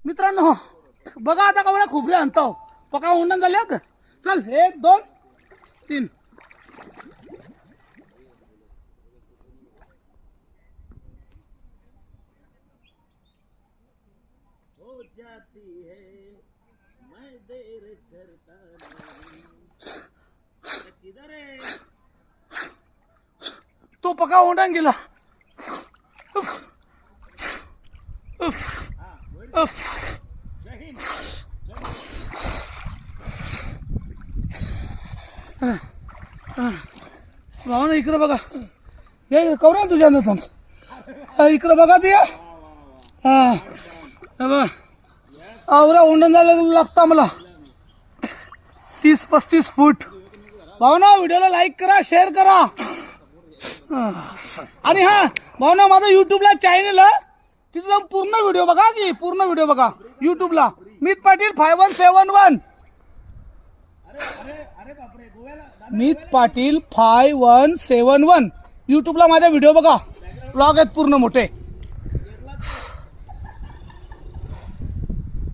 मित्रांनो बघा आता का खुबरे आणतो पका उंडण झाले का चल 1 2 3 हो जाती है मैं देर करता नहीं किधर है तो पका उंडण गेला भावना इकडे बघा हे कवरा तुझ्या नंतर इकडे बघा ते आवरा उंडण झालं लागतं मला 30-35 फूट भावना व्हिडिओला लाईक करा शेअर करा आणि हा भावना माझा युट्यूबला चॅनल तिथे जाऊन पूर्ण व्हिडिओ बघा की पूर्ण व्हिडिओ बघा युट्यूबला मित पाटील 5171 मित पाटील 5171 युट्यूबला माझा व्हिडिओ बघा व्लॉग आहेत पूर्ण मोठे.